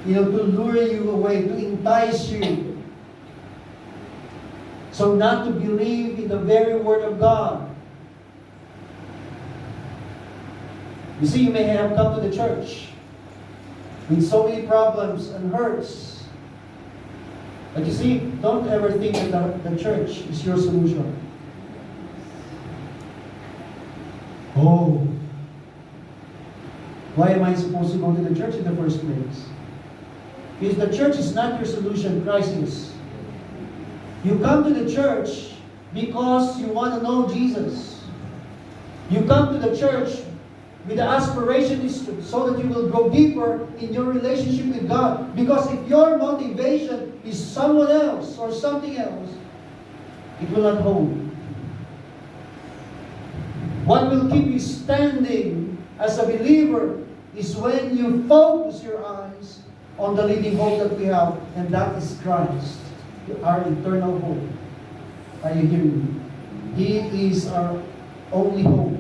[SPEAKER 1] lure you away, to entice you. So not to believe in the very Word of God. You see, you may have come to the church with so many problems and hurts. But you see, don't ever think that the church is your solution. Oh, why am I supposed to go to the church in the first place? Because the church is not your solution, Christ is. You come to the church because you want to know Jesus. You come to the church with the aspiration is so that you will go deeper in your relationship with God. Because if your motivation is someone else or something else, it will not hold. What will keep you standing as a believer is when you focus your eyes on the living hope that we have, and that is Christ, our eternal hope. Are you hearing me? He is our only hope.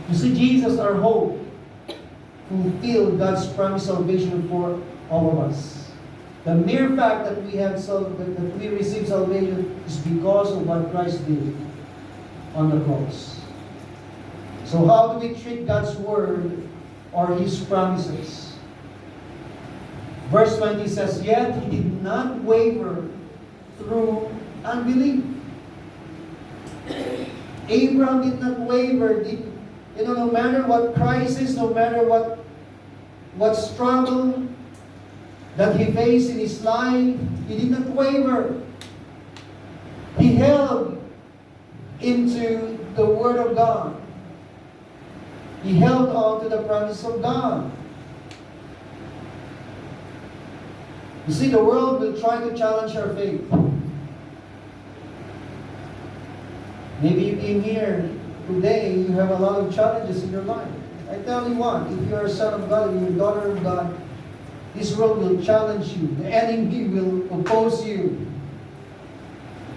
[SPEAKER 1] You see, Jesus, our hope, fulfilled God's promised salvation for all of us. The mere fact that we receive salvation is because of what Christ did on the cross. So how do we treat God's word or His promises? Verse 20 says, "Yet He did not waver through unbelief." Abraham did not waver. No matter what crisis, no matter what struggle that he faced in his life, he did not waver. He held into the Word of God. He held on to the promise of God. You see, the world will try to challenge our faith. Maybe you came here today, you have a lot of challenges in your life. I tell you what, if you are a son of God and you're a daughter of God, this world will challenge you. The enemy will oppose you.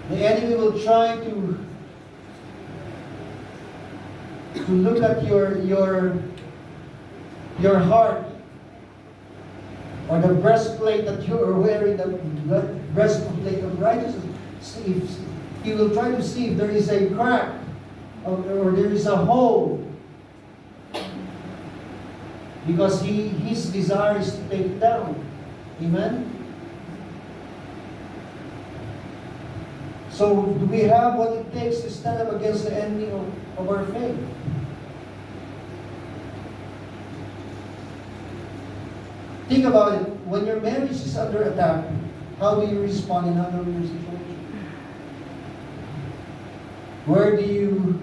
[SPEAKER 1] The enemy will try to look at your heart, or the breastplate that you are wearing, the breastplate of righteousness. He will try to see if there is a crack or there is a hole, because his desire is to take it down. Amen? So do we have what it takes to stand up against the enemy of our faith? Think about it. When your marriage is under attack, how do you respond in another situation? Where do you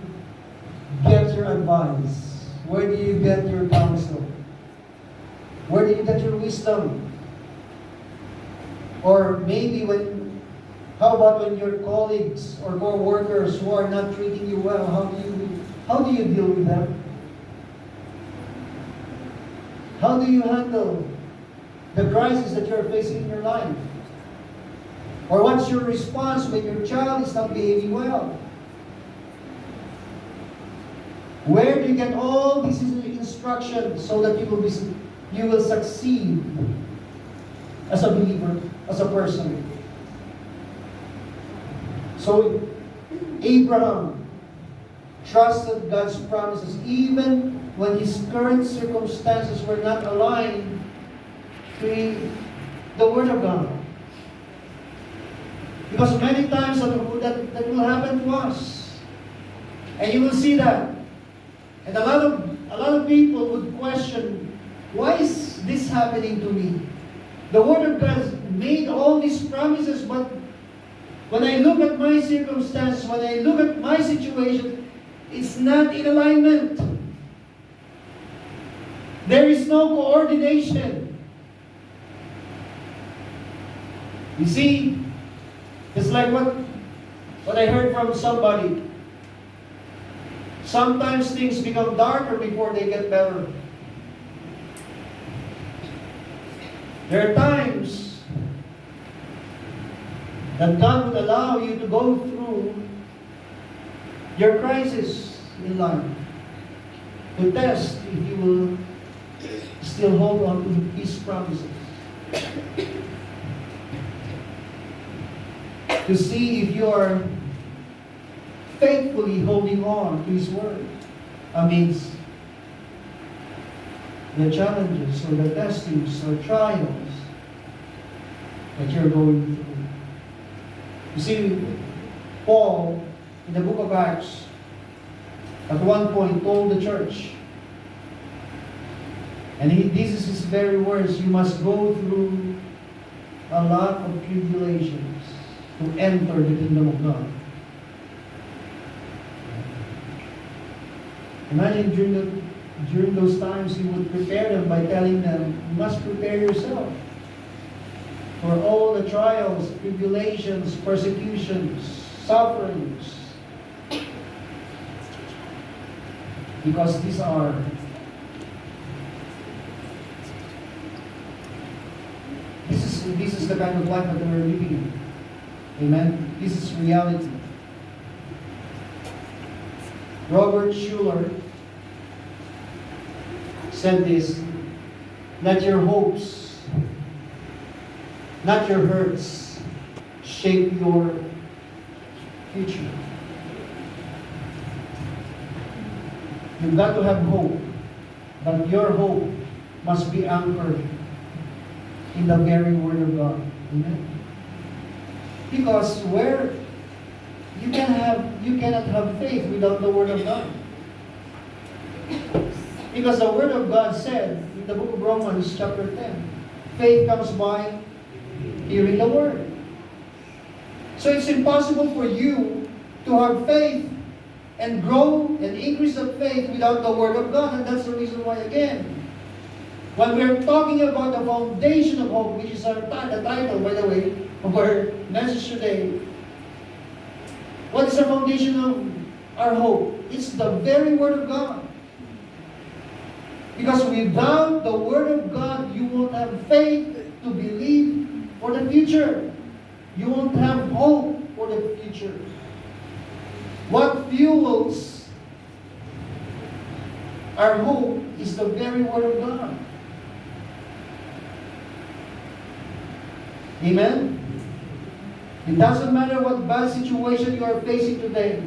[SPEAKER 1] get your advice? Where do you get your counsel? Where do you get your wisdom? Or maybe how about when your colleagues or co-workers who are not treating you well, how do you deal with them? How do you handle the crisis that you're facing in your life? Or what's your response when your child is not behaving well? Where do you get all these instructions so that you will succeed as a believer, as a person? So Abraham trusted God's promises even when his current circumstances were not aligned to the Word of God. Because many times that will happen to us. And you will see that. And a lot of people would question, why is this happening to me? The Word of God has made all these promises, but when I look at my circumstances, when I look at my situation, it's not in alignment. There is no coordination. You see, it's like what I heard from somebody. Sometimes things become darker before they get better. There are times that God would allow you to go through your crisis in life to test if you will still hold on to His promises. To see if you are faithfully holding on to His Word amidst the challenges or the testings or trials that you're going through. You see, Paul, in the book of Acts, at one point told the church, and this is his very words, you must go through a lot of tribulations to enter the kingdom of God. Imagine during those times he would prepare them by telling them, you must prepare yourself for all the trials, tribulations, persecutions, sufferings. Because this is the kind of life that we're living in. Amen? This is reality. Robert Schuller said this, let your hopes, not your hurts, shape your future. You've got to have hope, but your hope must be anchored in the very Word of God. Amen? Because you cannot have faith without the Word of God. Because the Word of God said in the book of Romans chapter 10, faith comes by hearing the Word. So it's impossible for you to have faith and grow and increase of faith without the Word of God. And that's the reason why, again, when we're talking about the foundation of hope, which is the title, by the way, of our message today, what is the foundation of our hope? It's the very Word of God. Because without the Word of God, you won't have faith to believe for the future. You won't have hope for the future. What fuels our hope is the very Word of God. Amen? It doesn't matter what bad situation you are facing today.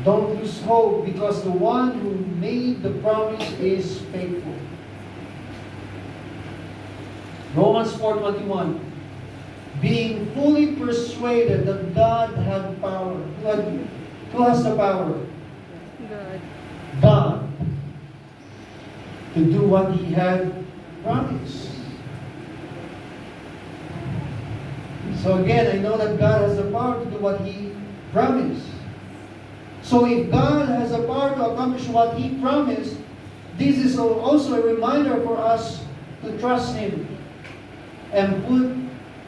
[SPEAKER 1] Don't lose hope because the one who made the promise is faithful. Romans 4:21. Being fully persuaded that God had power. Who has the power?
[SPEAKER 2] God.
[SPEAKER 1] God. To do what He had promised. So again, I know that God has the power to do what He promised. So if God has the power to accomplish what He promised, this is also a reminder for us to trust Him and put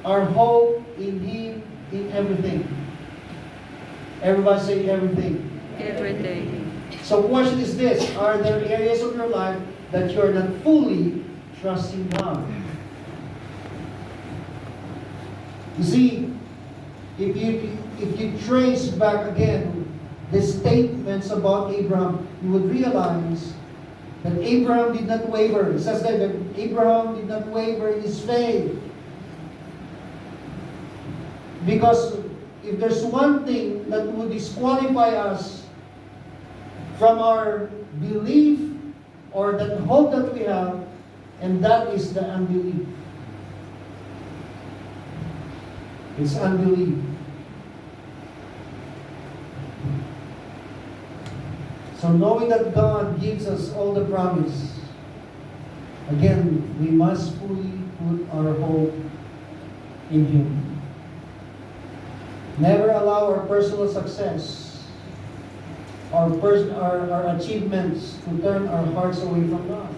[SPEAKER 1] our hope in Him in everything. Everybody say everything.
[SPEAKER 2] Everything.
[SPEAKER 1] So question is this: are there areas of your life that you are not fully trusting God? You see, if you trace back again the statements about Abraham, you would realize that Abraham did not waver. It says that Abraham did not waver in his faith. Because if there's one thing that would disqualify us from our belief or that hope that we have, and that is the unbelief. It's unbelief. So knowing that God gives us all the promise, again, we must fully put our hope in Him. Never allow our personal success, our achievements to turn our hearts away from God.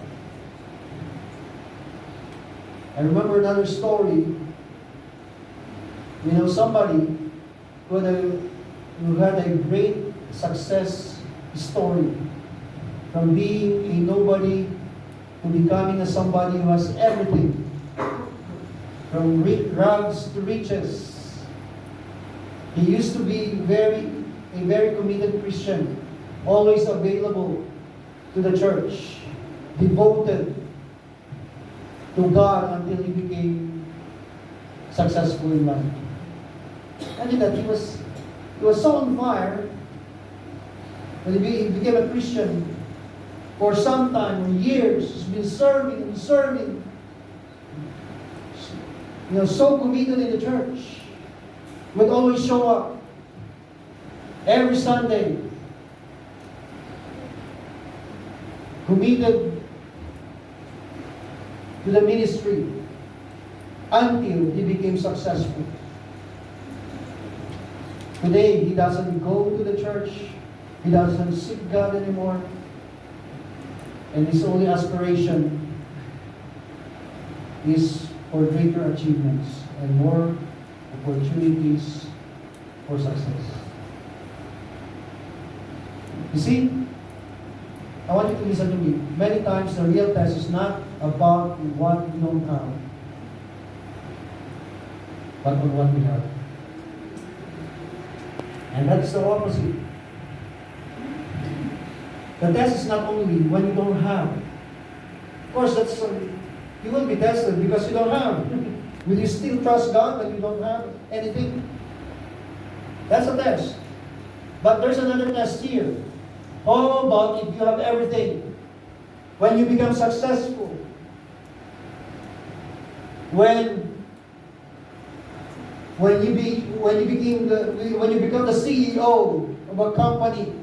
[SPEAKER 1] I remember another story. You know, somebody who had a great success story, from being a nobody to becoming a somebody who has everything, from rags to riches. He used to be a very committed Christian, always available to the church, devoted to God until he became successful in life. And that he was so on fire that he became a Christian for some time, for years. He's been serving and serving. You know, so committed in the church. Would always show up every Sunday. Committed to the ministry until he became successful. Today, he doesn't go to the church. He doesn't seek God anymore. And his only aspiration is for greater achievements and more opportunities for success. You see, I want you to listen to me. Many times the real test is not about what we don't have, but on what we have. And that's the opposite. The test is not only when you don't have. Of course, you will be tested because you don't have. Will you still trust God when you don't have anything? That's a test. But there's another test here. How about if you have everything? When you become successful? When you become the CEO of a company,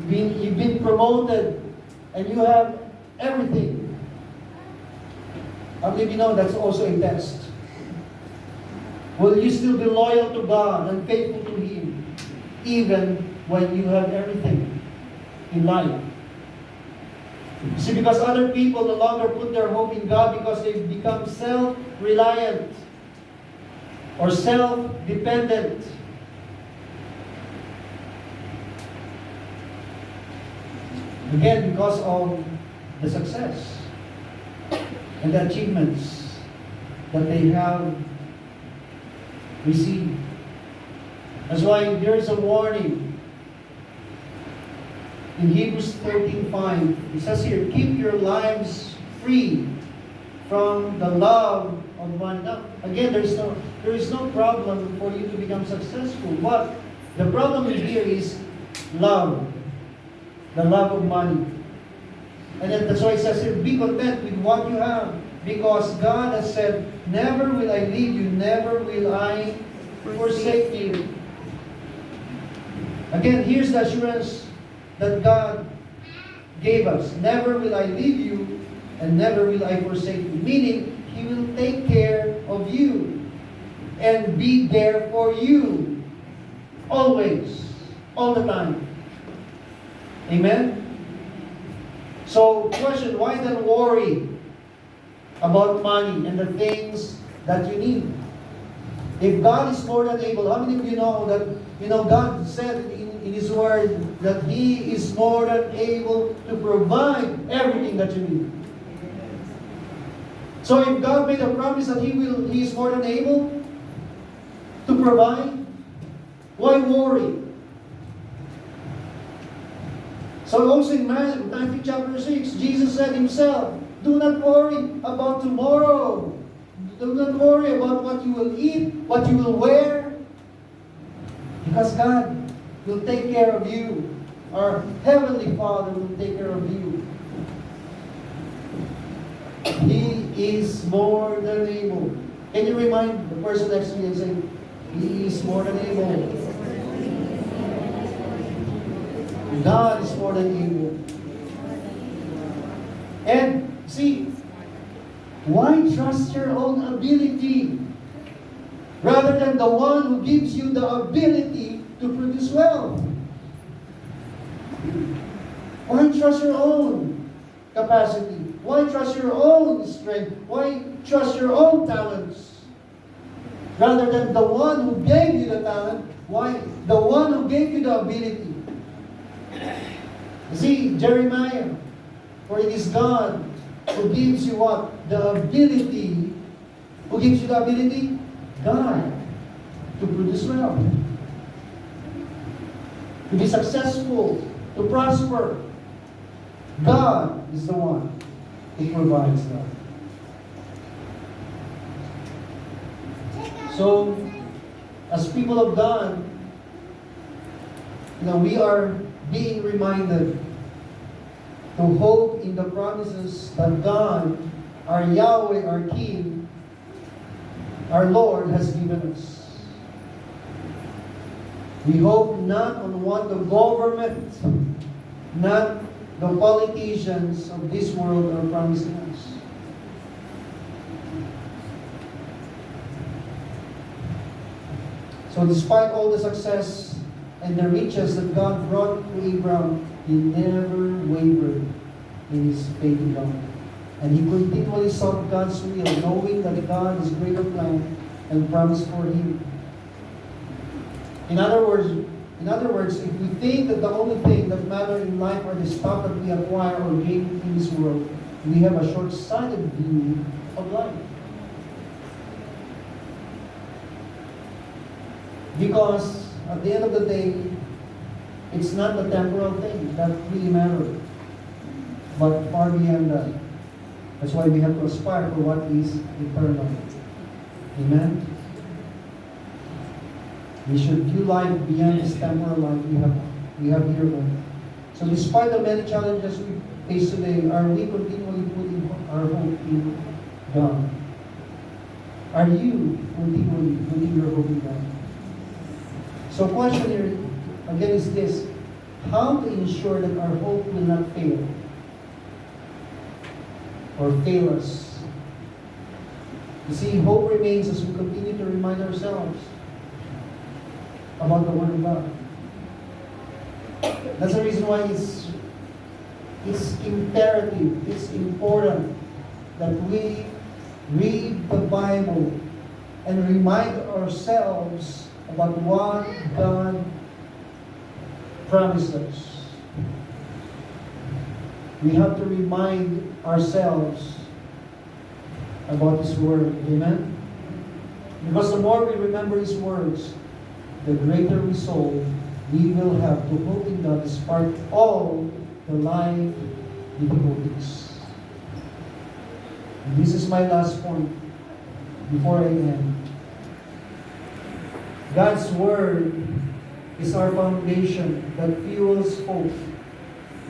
[SPEAKER 1] you've been promoted, and you have everything. I believe you know that's also a test. Will you still be loyal to God and faithful to Him, even when you have everything in life? You see, because other people no longer put their hope in God because they've become self-reliant or self-dependent. Again, because of the success and the achievements that they have received. That's why there is a warning in Hebrews 13:5. It says here, keep your lives free from the love of money. Now, again, there is no problem for you to become successful, but the problem here is love. The love of money. And then that's why it says here, be content with what you have. Because God has said, never will I leave you, never will I forsake you. Again, here's the assurance that God gave us. Never will I leave you, and never will I forsake you. Meaning, He will take care of you and be there for you. Always. All the time. Amen? So, question, why then worry about money and the things that you need? If God is more than able, how many of you know that, God said in His Word that He is more than able to provide everything that you need? So if God made a promise that He is more than able to provide, why worry? So also in Matthew chapter 6, Jesus said Himself, do not worry about tomorrow. Do not worry about what you will eat, what you will wear. Because God will take care of you. Our Heavenly Father will take care of you. He is more than able. Can you remind the person next to you and say, He is more than able. God is more than able. And see, why trust your own ability rather than the one who gives you the ability to produce wealth? Why trust your own capacity? Why trust your own strength? Why trust your own talents? Rather than the one who gave you the talent, why the one who gave you the ability? See, Jeremiah, for it is God who gives you what? The ability. Who gives you the ability? God. To produce wealth. To be successful. To prosper. God is the one who provides that. So, as people of God, we are being reminded to hope in the promises that God, our Yahweh, our King, our Lord has given us. We hope not on what the government, not the politicians of this world are promising us. So despite all the success and the riches that God brought to Abraham, he never wavered in his faith in God. And he continually sought God's will, knowing that God has greater plan and promise for him. In other words, if we think that the only thing that matters in life are the stuff that we acquire or gain in this world, we have a short-sighted view of life. Because at the end of the day, it's not the temporal thing that really matters, but far beyond that. That's why we have to aspire for what is eternal. Amen? We should view life beyond this temporal life we have here on. So despite the many challenges we face today, are we continually putting our hope in God? Are you continually putting your hope in God? So question here again is this: how to ensure that our hope will not fail or fail us? You see, hope remains as we continue to remind ourselves about the Word of God. That's the reason why it's imperative, it's important that we read the Bible and remind ourselves about what God promised us. We have to remind ourselves about His Word. Amen? Because the more we remember His words, the greater resolve we will have to hope in God despite all the life difficulties. And this is my last point before I end. God's Word is our foundation that fuels hope,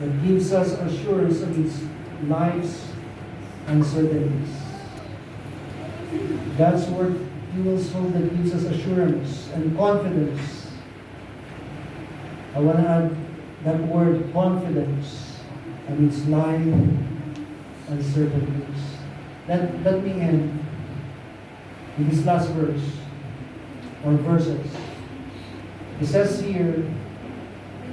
[SPEAKER 1] that gives us assurance against life's uncertainties. God's Word fuels hope that gives us assurance and confidence. I want to add that word confidence and its life uncertainties. Let me end with this last verse or verses. It says here,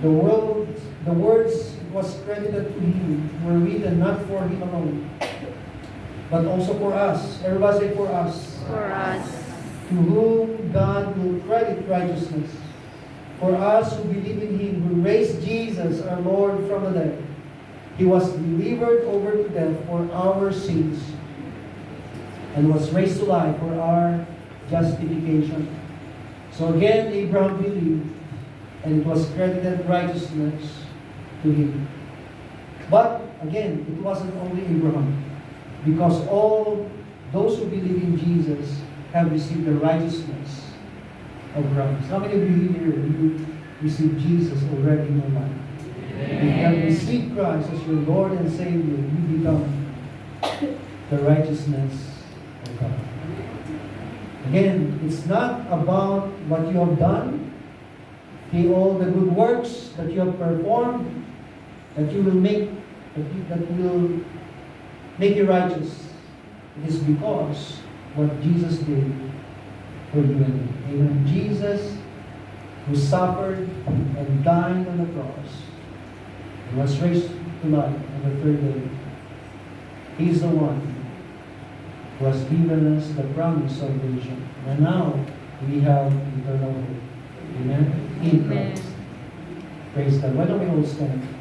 [SPEAKER 1] the words was credited to him were written not for him alone, but also for us. Everybody say for us.
[SPEAKER 2] For us.
[SPEAKER 1] To whom God will credit righteousness. For us who believe in him who raised Jesus our Lord from the dead. He was delivered over to death for our sins and was raised to life for our justification. So again, Abraham believed, and it was credited righteousness to him. But again, it wasn't only Abraham, because all those who believe in Jesus have received the righteousness of Christ. How many of you here you received Jesus already in your life? If you have received Christ as your Lord and Savior, you become the righteousness of God. Again, it's not about what you have done, all the good works that you have performed, that will make you righteous. It is because what Jesus did for you and me. Amen. Jesus, who suffered and died on the cross, and was raised to life on the third day. He is the one who has given us the promise of salvation. And now we have eternal hope. Amen. In
[SPEAKER 2] Amen.
[SPEAKER 1] Christ. Praise God. Why don't we all stand?